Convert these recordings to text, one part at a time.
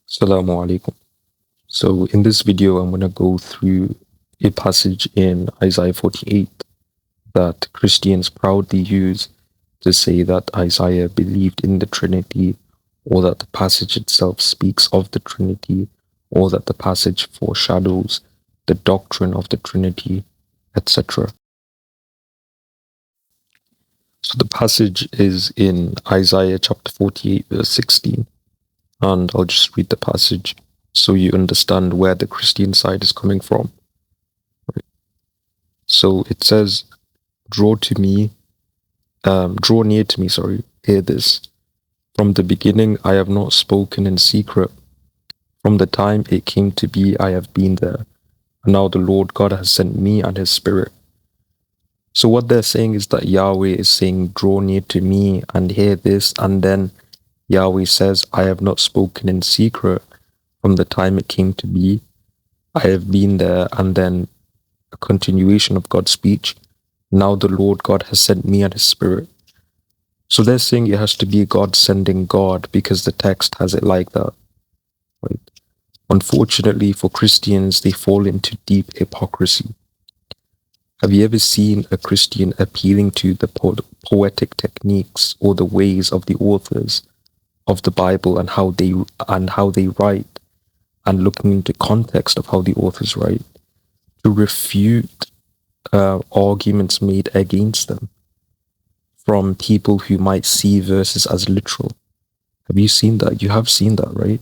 Assalamu alaikum. So in this video, I'm going to go through a passage in Isaiah 48 that Christians proudly use to say that Isaiah believed in the Trinity, or that the passage itself speaks of the Trinity, or that the passage foreshadows the doctrine of the Trinity, etc. So the passage is in Isaiah chapter 48, verse 16. And I'll just read the passage so you understand where the Christian side is coming from. So it says, draw near to me, hear this. From the beginning, I have not spoken in secret. From the time it came to be, I have been there. And now the Lord God has sent me and his Spirit. So what they're saying is that Yahweh is saying, draw near to me and hear this. And then Yahweh says, I have not spoken in secret. From the time it came to be, I have been there. And then a continuation of God's speech. Now the Lord God has sent me and his Spirit. So they're saying it has to be God sending God because the text has it like that. Right? Unfortunately for Christians, they fall into deep hypocrisy. Have you ever seen a Christian appealing to the poetic techniques or the ways of the authors of the Bible and how they write, and looking into context of how the authors write to refute arguments made against them from people who might see verses as literal? Have you seen that? You have seen that, right?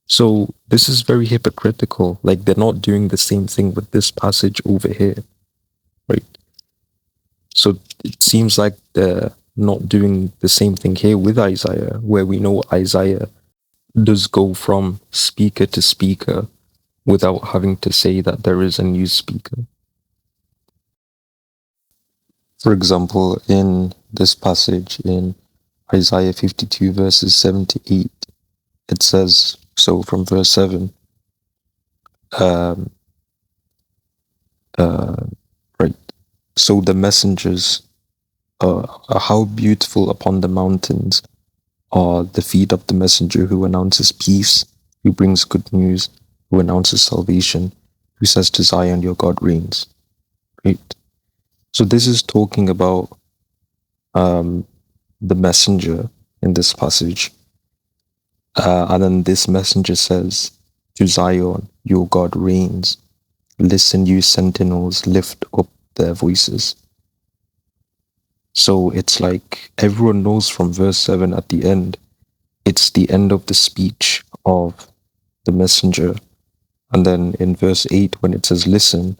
So this is very hypocritical. Like, they're not doing the same thing with this passage over here, right? So it seems like they're not doing the same thing here with Isaiah, where we know Isaiah does go from speaker to speaker without having to say that there is a new speaker. For example, in this passage in Isaiah 52 verses 7 to 8, it says, so from verse 7, um, right, so the messengers, how beautiful upon the mountains are the feet of the messenger who announces peace, who brings good news, who announces salvation, who says to Zion, your God reigns. Right? So this is talking about the messenger in this passage. And then this messenger says to Zion, your God reigns. Listen, you sentinels, lift up their voices. So it's like everyone knows from verse 7 at the end, it's the end of the speech of the messenger. And then in verse 8, when it says listen,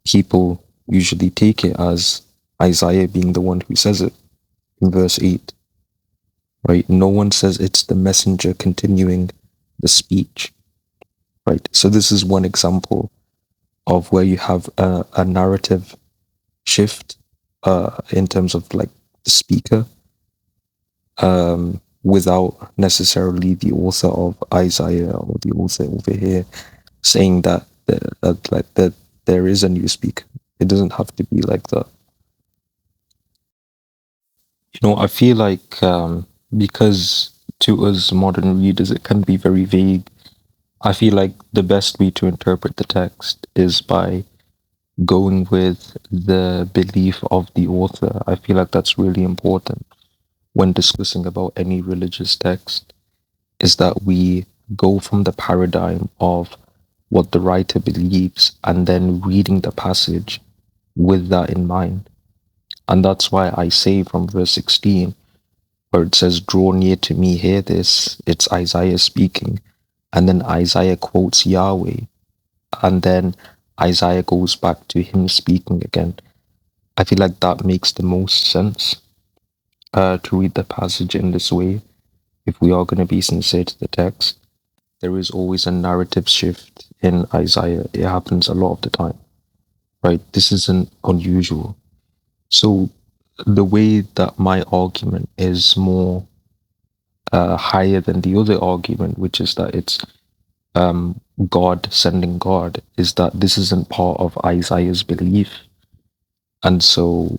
people usually take it as Isaiah being the one who says it in verse 8. Right? No one says it's the messenger continuing the speech. Right? So this is one example of where you have a narrative shift in terms of like the speaker, without necessarily the author of Isaiah or the author over here saying that there is a new speaker. It doesn't have to be like that. I feel like because to us modern readers it can be very vague. I feel like the best way to interpret the text is by going with the belief of the author. I feel like that's really important when discussing about any religious text, is that we go from the paradigm of what the writer believes and then reading the passage with that in mind. And that's why I say from verse 16, where it says, draw near to me, hear this, it's Isaiah speaking. And then Isaiah quotes Yahweh. And then Isaiah goes back to him speaking again. I feel like that makes the most sense to read the passage in this way. If we are going to be sincere to the text, there is always a narrative shift in Isaiah. It happens a lot of the time, right? This isn't unusual. So the way that my argument is more higher than the other argument, which is that it's God sending God, is that this isn't part of Isaiah's belief. And so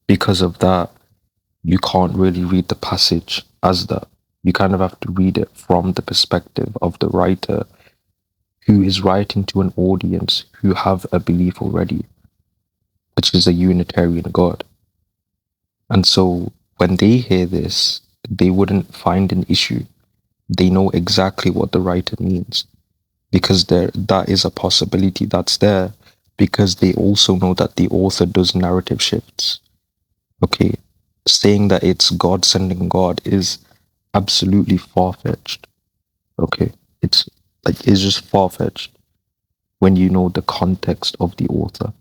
because of that, you can't really read the passage as that. You kind of have to read it from the perspective of the writer who is writing to an audience who have a belief already, which is a Unitarian God. And so when they hear this, they wouldn't find an issue. They know exactly what the writer means because that is a possibility that's there because they also know that the author does narrative shifts. Okay. Saying that it's God sending God is absolutely far-fetched. Okay. It's like it's just far-fetched when you know the context of the author.